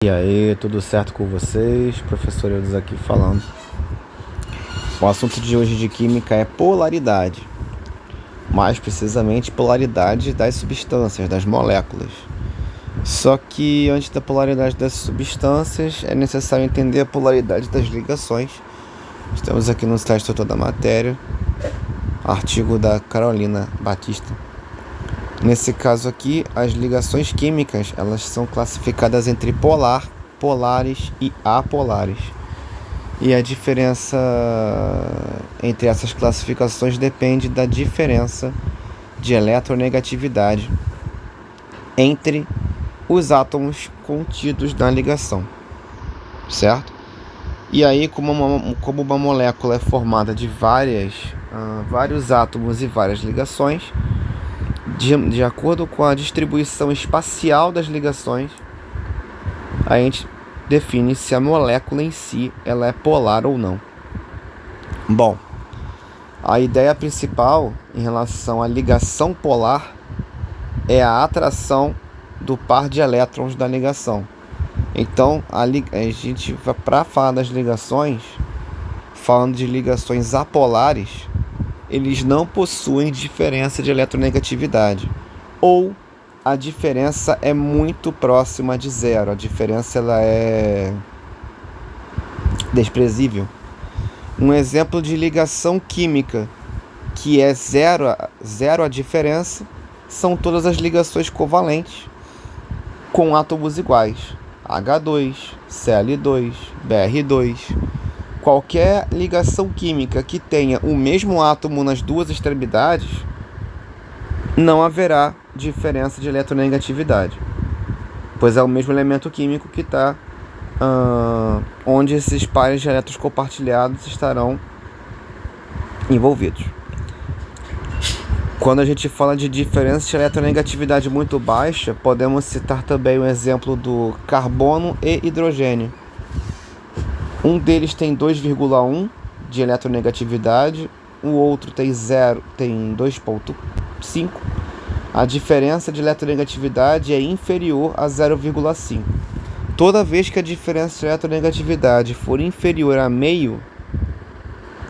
E aí, tudo certo com vocês? Professor Eudes aqui falando. O assunto de hoje de química é polaridade, mais precisamente polaridade das substâncias, das moléculas. Só que antes da polaridade das substâncias é necessário entender a polaridade das ligações. Estamos aqui no site Doutor da Matéria, artigo da Carolina Batista. Nesse caso aqui, as ligações químicas, elas são classificadas entre polares e apolares. E a diferença entre essas classificações depende da diferença de eletronegatividade entre os átomos contidos na ligação, certo? E aí, como uma molécula é formada de vários átomos e várias ligações, de acordo com a distribuição espacial das ligações, a gente define se a molécula em si ela é polar ou não. Bom, a ideia principal em relação à ligação polar é a atração do par de elétrons da ligação. Então, a gente, para falar das ligações, falando de ligações apolares, eles não possuem diferença de eletronegatividade, ou a diferença é muito próxima de zero, a diferença ela é desprezível. Um exemplo de ligação química que é zero a diferença são todas as ligações covalentes com átomos iguais, H2, Cl2, Br2. Qualquer ligação química que tenha o mesmo átomo nas duas extremidades, não haverá diferença de eletronegatividade, pois é o mesmo elemento químico que está onde esses pares de elétrons compartilhados estarão envolvidos. Quando a gente fala de diferença de eletronegatividade muito baixa, podemos citar também o exemplo do carbono e hidrogênio. Um deles tem 2,1 de eletronegatividade, o outro tem 2,5. A diferença de eletronegatividade é inferior a 0,5. Toda vez que a diferença de eletronegatividade for inferior a meio,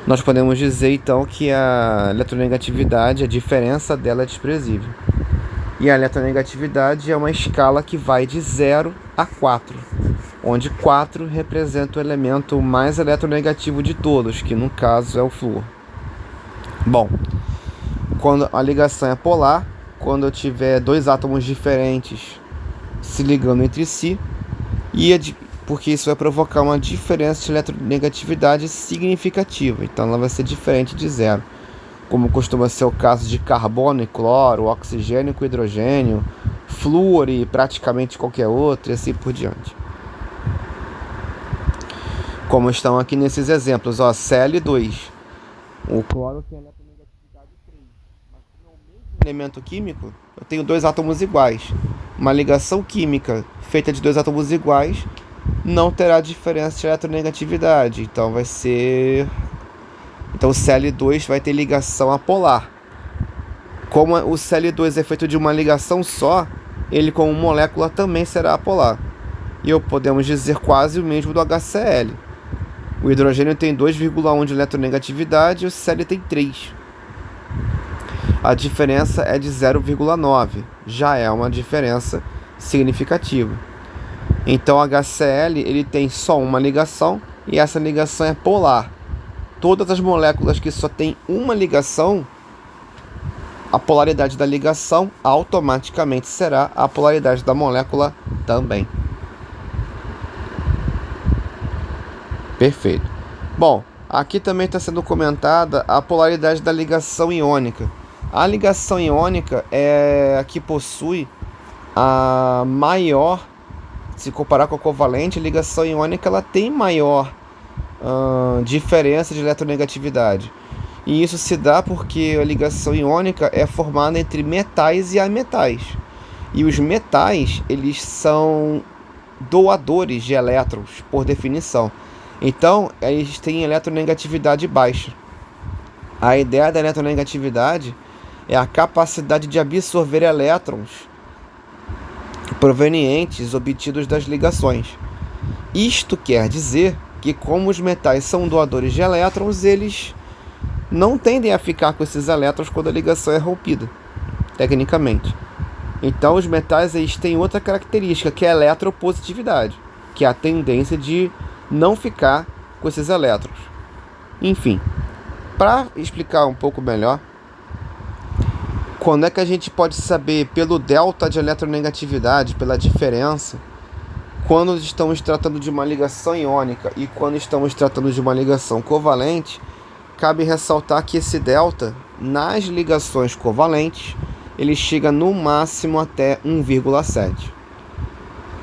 nós podemos dizer então que a eletronegatividade, a diferença dela é desprezível. E a eletronegatividade é uma escala que vai de 0 a 4. Onde 4 representa o elemento mais eletronegativo de todos, que no caso é o flúor. Bom, quando a ligação é polar, quando eu tiver dois átomos diferentes se ligando entre si, porque isso vai provocar uma diferença de eletronegatividade significativa, então ela vai ser diferente de zero, como costuma ser o caso de carbono e cloro, oxigênio com hidrogênio, flúor e praticamente qualquer outro, e assim por diante. Como estão aqui nesses exemplos, Cl2. O cloro tem eletronegatividade 3, mas como é o mesmo elemento químico, eu tenho dois átomos iguais. Uma ligação química feita de dois átomos iguais não terá diferença de eletronegatividade, então o Cl2 vai ter ligação apolar. Como o Cl2 é feito de uma ligação só, ele como molécula também será apolar. E podemos dizer quase o mesmo do HCl. O hidrogênio tem 2,1 de eletronegatividade e o Cl tem 3. A diferença é de 0,9, já é uma diferença significativa. Então o HCl ele tem só uma ligação e essa ligação é polar. Todas as moléculas que só têm uma ligação, a polaridade da ligação automaticamente será a polaridade da molécula também. Perfeito. Bom, aqui também está sendo comentada a polaridade da ligação iônica. A ligação iônica é a que possui a maior, se comparar com a covalente, a ligação iônica ela tem maior diferença de eletronegatividade. E isso se dá porque a ligação iônica é formada entre metais e ametais. E os metais, eles são doadores de elétrons, por definição. Então, eles têm eletronegatividade baixa. A ideia da eletronegatividade é a capacidade de absorver elétrons provenientes obtidos das ligações. Isto quer dizer que, como os metais são doadores de elétrons, eles não tendem a ficar com esses elétrons quando a ligação é rompida, tecnicamente. Então, os metais eles têm outra característica, que é a eletropositividade, que é a tendência de não ficar com esses elétrons. Enfim, para explicar um pouco melhor, quando é que a gente pode saber pelo delta de eletronegatividade, pela diferença, quando estamos tratando de uma ligação iônica e quando estamos tratando de uma ligação covalente, cabe ressaltar que esse delta, nas ligações covalentes, ele chega no máximo até 1,7.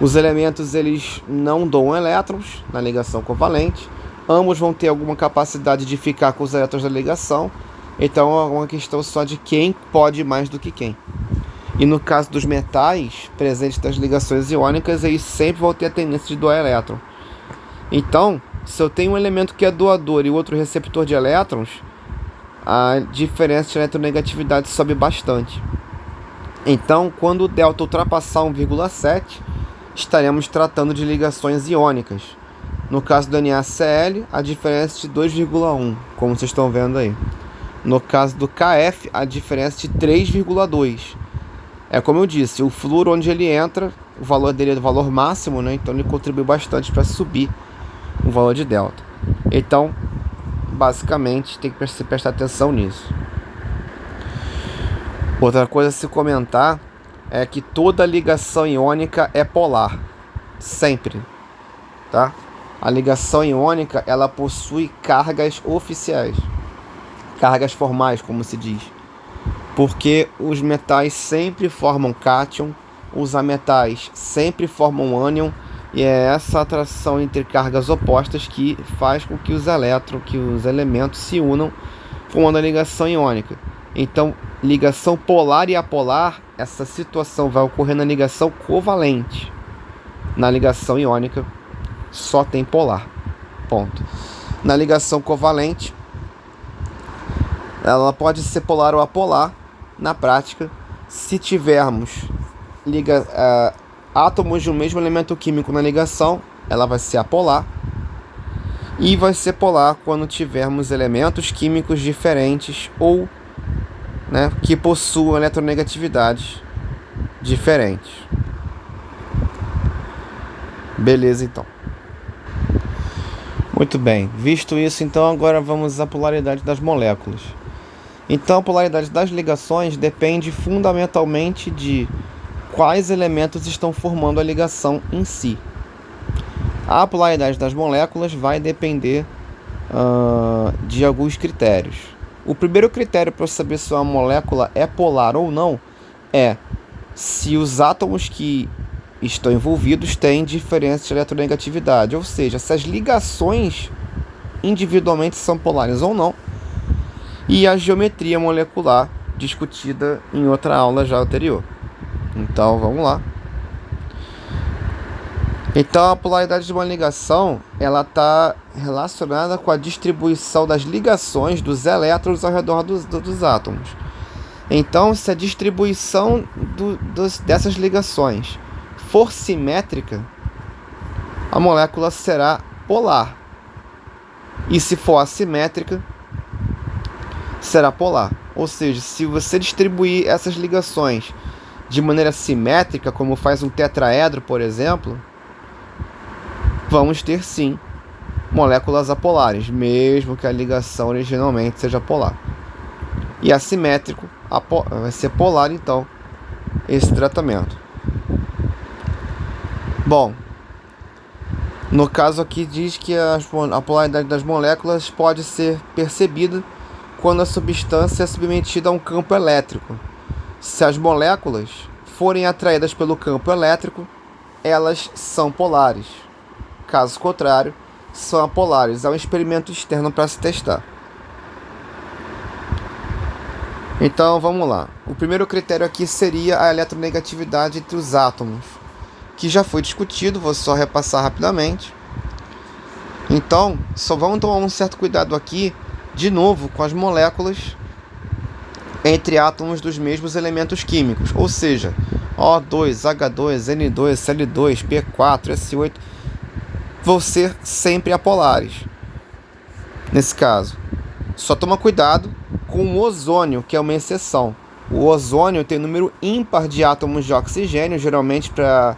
Os elementos eles não doam elétrons na ligação covalente, ambos vão ter alguma capacidade de ficar com os elétrons da ligação, então é uma questão só de quem pode mais do que quem. E no caso dos metais presentes nas ligações iônicas, eles sempre vão ter a tendência de doar elétron. Então, se eu tenho um elemento que é doador e outro receptor de elétrons, a diferença de eletronegatividade sobe bastante. Então, quando o delta ultrapassar 1,7, estaremos tratando de ligações iônicas. No caso do NaCl, a diferença é de 2,1, como vocês estão vendo aí. No caso do KF, a diferença é de 3,2. É como eu disse, o flúor onde ele entra, o valor dele é o valor máximo, né? Então ele contribui bastante para subir o valor de delta. Então, basicamente, tem que prestar atenção nisso. Outra coisa a se comentar é que toda ligação iônica é polar, sempre, tá? A ligação iônica, ela possui cargas oficiais, cargas formais, como se diz, porque os metais sempre formam cátion, os ametais sempre formam ânion, e é essa atração entre cargas opostas que faz com que os elétrons, que os elementos se unam, formando a ligação iônica. Então, ligação polar e apolar, essa situação vai ocorrer na ligação covalente. Na ligação iônica, só tem polar. Ponto. Na ligação covalente, ela pode ser polar ou apolar. Na prática, se tivermos átomos de um mesmo elemento químico na ligação, ela vai ser apolar. E vai ser polar quando tivermos elementos químicos diferentes ou, né, que possuam eletronegatividades diferentes. Beleza, então. Muito bem. Visto isso, então, agora vamos à polaridade das moléculas. Então, a polaridade das ligações depende fundamentalmente de quais elementos estão formando a ligação em si. A polaridade das moléculas vai depender de alguns critérios. O primeiro critério para saber se uma molécula é polar ou não é se os átomos que estão envolvidos têm diferença de eletronegatividade, ou seja, se as ligações individualmente são polares ou não, e a geometria molecular discutida em outra aula já anterior. Então, vamos lá. Então, a polaridade de uma ligação, ela está relacionada com a distribuição das ligações dos elétrons ao redor dos átomos. Então, se a distribuição dessas ligações for simétrica, a molécula será polar. E se for assimétrica, será polar. Ou seja, se você distribuir essas ligações de maneira simétrica, como faz um tetraedro, por exemplo, vamos ter sim moléculas apolares, mesmo que a ligação originalmente seja polar. E assimétrico vai ser polar, então, esse tratamento. Bom, no caso aqui diz que a polaridade das moléculas pode ser percebida quando a substância é submetida a um campo elétrico. Se as moléculas forem atraídas pelo campo elétrico, elas são polares. Caso contrário, são apolares. É um experimento externo para se testar. Então, vamos lá. O primeiro critério aqui seria a eletronegatividade entre os átomos, que já foi discutido, vou só repassar rapidamente. Então, só vamos tomar um certo cuidado aqui, de novo, com as moléculas entre átomos dos mesmos elementos químicos. Ou seja, O2, H2, N2, Cl2, P4, S8 vão ser sempre apolares. Nesse caso, só toma cuidado com o ozônio, que é uma exceção. O ozônio tem um número ímpar de átomos de oxigênio, geralmente para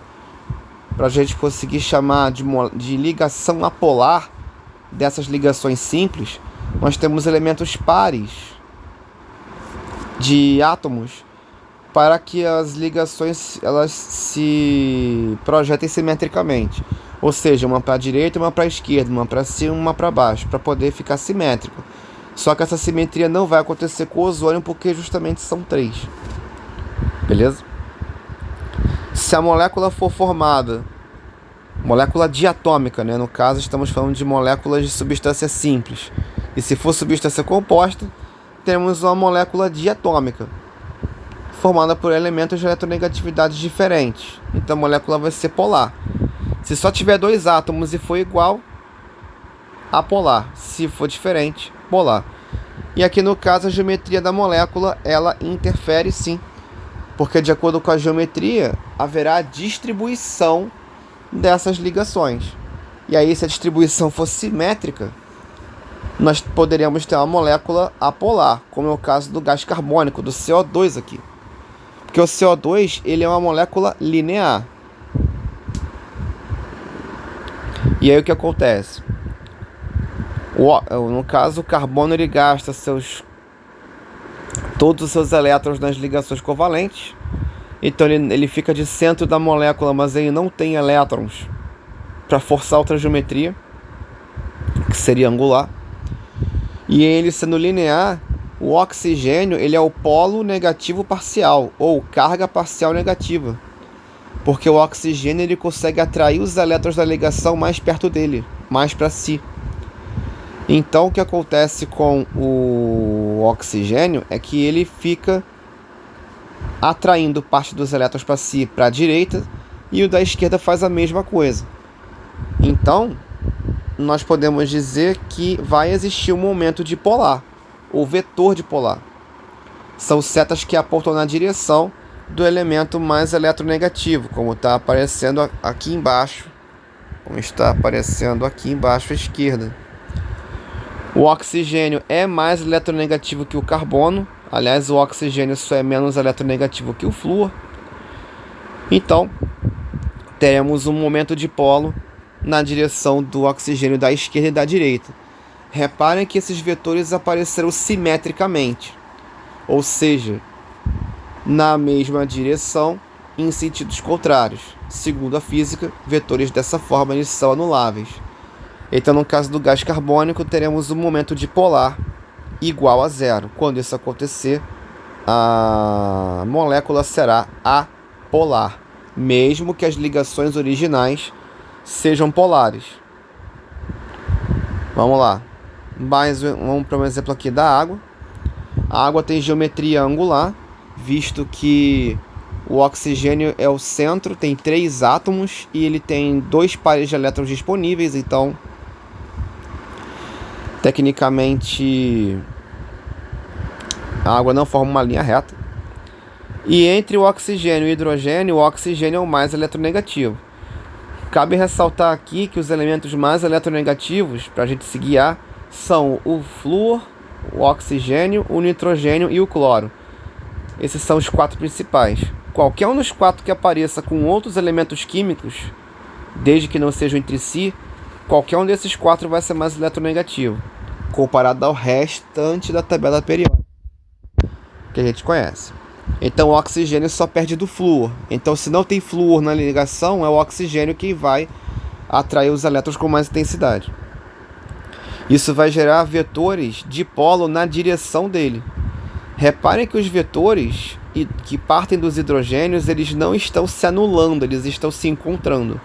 a gente conseguir chamar de ligação apolar dessas ligações simples, nós temos elementos pares de átomos para que as ligações elas se projetem simetricamente. Ou seja, uma para a direita e uma para a esquerda, uma para cima e uma para baixo, para poder ficar simétrico. Só que essa simetria não vai acontecer com o ozônio porque justamente são 3. Beleza? Se a molécula for formada, molécula diatômica, né? No caso, estamos falando de moléculas de substância simples. E se for substância composta, temos uma molécula diatômica, formada por elementos de eletronegatividade diferentes. Então a molécula vai ser polar. Se só tiver 2 átomos e for igual, apolar. Se for diferente, polar. E aqui no caso a geometria da molécula, ela interfere sim. Porque de acordo com a geometria, haverá a distribuição dessas ligações. E aí se a distribuição for simétrica, nós poderíamos ter uma molécula apolar, como é o caso do gás carbônico, do CO2 aqui. Porque o CO2 ele é uma molécula linear. E aí o que acontece? No caso, o carbono ele gasta todos os seus elétrons nas ligações covalentes. Então ele fica de centro da molécula, mas ele não tem elétrons para forçar outra geometria, que seria angular. E ele sendo linear, o oxigênio ele é o polo negativo parcial, ou carga parcial negativa. Porque o oxigênio ele consegue atrair os elétrons da ligação mais perto dele, mais para si. Então o que acontece com o oxigênio é que ele fica atraindo parte dos elétrons para si, para a direita, e o da esquerda faz a mesma coisa. Então nós podemos dizer que vai existir um momento dipolar, ou vetor dipolar. São setas que apontam na direção do elemento mais eletronegativo, como está aparecendo aqui embaixo, como está aparecendo aqui embaixo à esquerda. O oxigênio é mais eletronegativo que o carbono. Aliás, o oxigênio só é menos eletronegativo que o flúor. Então, teremos um momento dipolo na direção do oxigênio da esquerda e da direita. Reparem que esses vetores apareceram simetricamente, ou seja, na mesma direção em sentidos contrários. Segundo a física, vetores dessa forma eles são anuláveis. Então, no caso do gás carbônico, teremos um momento dipolar igual a 0. Quando isso acontecer, a molécula será apolar, mesmo que as ligações originais sejam polares. Vamos lá. Vamos para um exemplo aqui da água. A água tem geometria angular, visto que o oxigênio é o centro, tem 3 átomos e ele tem 2 pares de elétrons disponíveis, então tecnicamente a água não forma uma linha reta. E entre o oxigênio e o hidrogênio, o oxigênio é o mais eletronegativo. Cabe ressaltar aqui que os elementos mais eletronegativos, para a gente se guiar, são o flúor, o oxigênio, o nitrogênio e o cloro. Esses são os 4 principais. Qualquer um dos 4 que apareça com outros elementos químicos, desde que não sejam entre si, qualquer um desses 4 vai ser mais eletronegativo, comparado ao restante da tabela periódica que a gente conhece. Então o oxigênio só perde do flúor. Então se não tem flúor na ligação, é o oxigênio que vai atrair os elétrons com mais intensidade. Isso vai gerar vetores dipolo na direção dele. Reparem que os vetores que partem dos hidrogênios, eles não estão se anulando, eles estão se encontrando.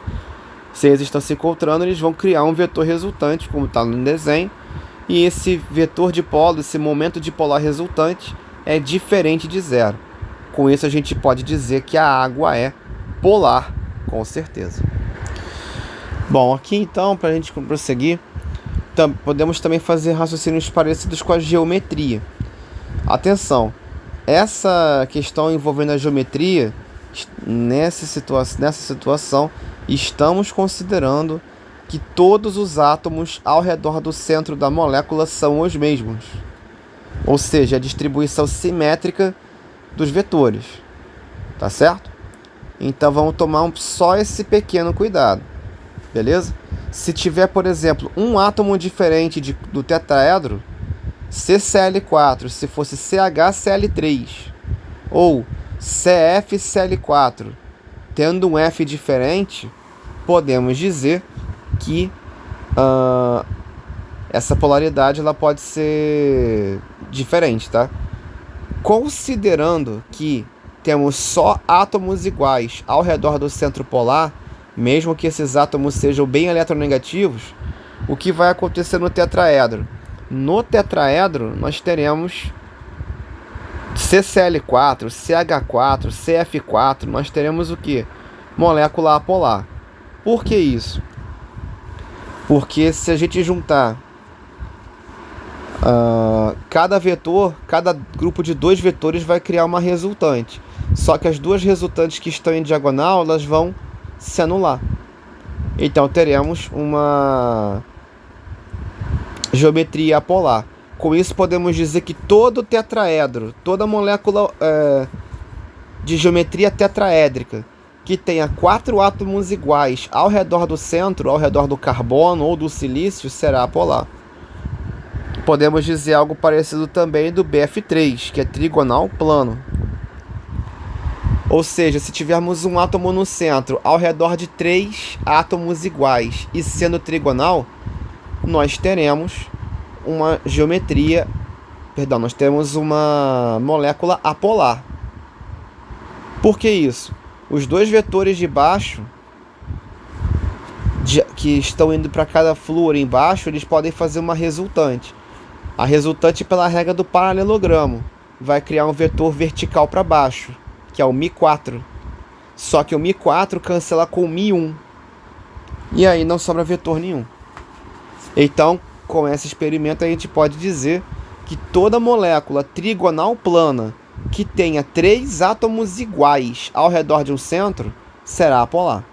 Se eles estão se encontrando, eles vão criar um vetor resultante, como está no desenho. E esse vetor dipolo, esse momento dipolar resultante, é diferente de 0. Com isso a gente pode dizer que a água é polar, com certeza. Bom, aqui então, para a gente prosseguir, podemos também fazer raciocínios parecidos com a geometria. Atenção, essa questão envolvendo a geometria Nessa situação, estamos considerando que todos os átomos ao redor do centro da molécula são os mesmos, ou seja, a distribuição simétrica dos vetores, tá certo? Então vamos tomar só esse pequeno cuidado, beleza? Se tiver, por exemplo, um átomo diferente do tetraedro, CCl4, se fosse CHCl3 ou CFCl4, tendo um F diferente, podemos dizer que essa polaridade ela pode ser diferente, tá? Considerando que temos só átomos iguais ao redor do centro polar, mesmo que esses átomos sejam bem eletronegativos, o que vai acontecer no tetraedro? No tetraedro, nós teremos CCl4, CH4, CF4, nós teremos o que? Molécula apolar. Por que isso? Porque se a gente juntar cada vetor, cada grupo de 2 vetores vai criar uma resultante. Só que as duas resultantes que estão em diagonal, elas vão se anular. Então teremos uma geometria apolar. Com isso podemos dizer que todo tetraedro, toda molécula de geometria tetraédrica que tenha 4 átomos iguais ao redor do centro, ao redor do carbono ou do silício, será apolar. Podemos dizer algo parecido também do BF3, que é trigonal plano. Ou seja, se tivermos um átomo no centro ao redor de 3 átomos iguais e sendo trigonal, nós teremos uma geometria, nós temos uma molécula apolar. Por que isso? Os 2 vetores de baixo, que estão indo para cada flúor embaixo, eles podem fazer uma resultante. A resultante, pela regra do paralelogramo, vai criar um vetor vertical para baixo, que é o Mi4. Só que o Mi4 cancela com o Mi1. E aí não sobra vetor nenhum. Então, com esse experimento, a gente pode dizer que toda molécula trigonal plana que tenha 3 átomos iguais ao redor de um centro será apolar.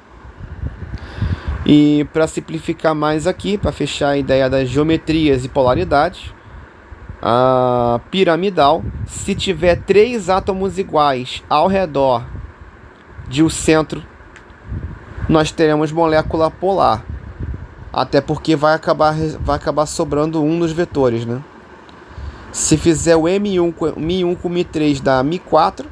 E para simplificar mais aqui, para fechar a ideia das geometrias e polaridades, a piramidal, se tiver 3 átomos iguais ao redor de um centro, nós teremos molécula polar. Até porque vai acabar sobrando um dos vetores, né? Se fizer o Mi1 com Mi3 dá Mi4.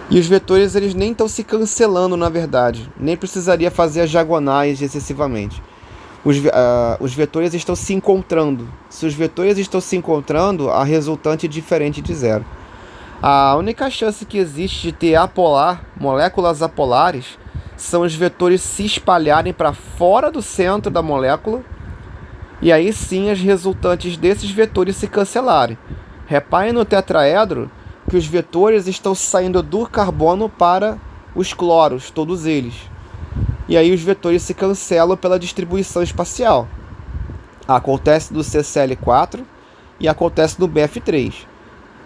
E os vetores eles nem estão se cancelando, na verdade. Nem precisaria fazer as diagonais excessivamente. Os vetores estão se encontrando. Se os vetores estão se encontrando, a resultante é diferente de zero. A única chance que existe de ter apolar, moléculas apolares, são os vetores se espalharem para fora do centro da molécula, e aí sim as resultantes desses vetores se cancelarem. Reparem no tetraedro que os vetores estão saindo do carbono para os cloros, todos eles. E aí os vetores se cancelam pela distribuição espacial. Acontece no CCl4 e acontece no BF3.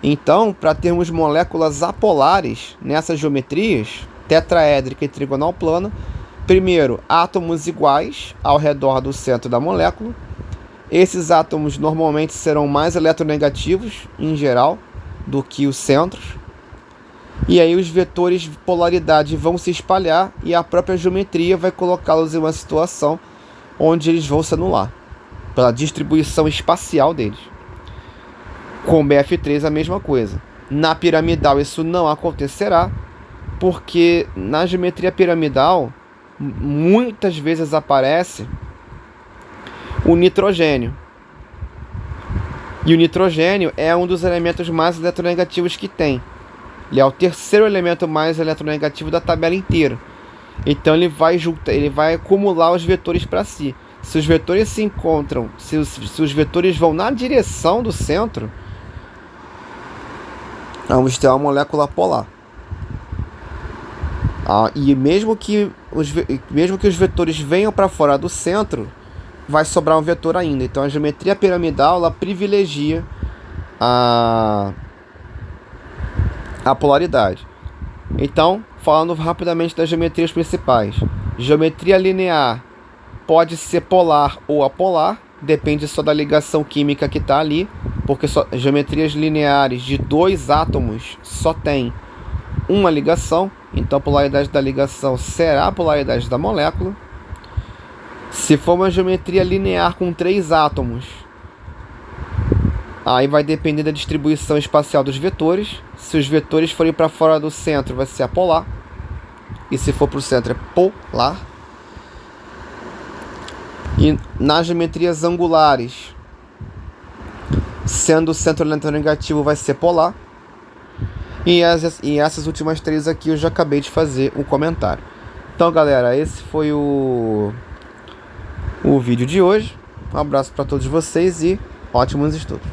Então, para termos moléculas apolares nessas geometrias, tetraédrica e trigonal plana, primeiro, átomos iguais ao redor do centro da molécula. Esses átomos normalmente serão mais eletronegativos, em geral, do que os centros. E aí os vetores de polaridade vão se espalhar e a própria geometria vai colocá-los em uma situação onde eles vão se anular, pela distribuição espacial deles. Com o BF3 a mesma coisa. Na piramidal isso não acontecerá, porque na geometria piramidal muitas vezes aparece o nitrogênio. E o nitrogênio é um dos elementos mais eletronegativos que tem. Ele é o terceiro elemento mais eletronegativo da tabela inteira. Então ele vai acumular os vetores para si. Se os vetores se encontram, se os vetores vão na direção do centro, vamos ter uma molécula polar. E mesmo que os vetores venham para fora do centro, vai sobrar um vetor ainda. Então a geometria piramidal ela privilegia a a polaridade. Então, falando rapidamente das geometrias principais. Geometria linear pode ser polar ou apolar, depende só da ligação química que está ali, porque geometrias lineares de dois átomos só tem uma ligação, então a polaridade da ligação será a polaridade da molécula. Se for uma geometria linear com 3 átomos, aí vai depender da distribuição espacial dos vetores. Se os vetores forem para fora do centro, vai ser apolar. E se for para o centro, é polar. E nas geometrias angulares, sendo o centro eletronegativo, vai ser polar. E essas últimas 3 aqui eu já acabei de fazer um comentário. Então, galera, esse foi o vídeo de hoje. Um abraço para todos vocês e ótimos estudos.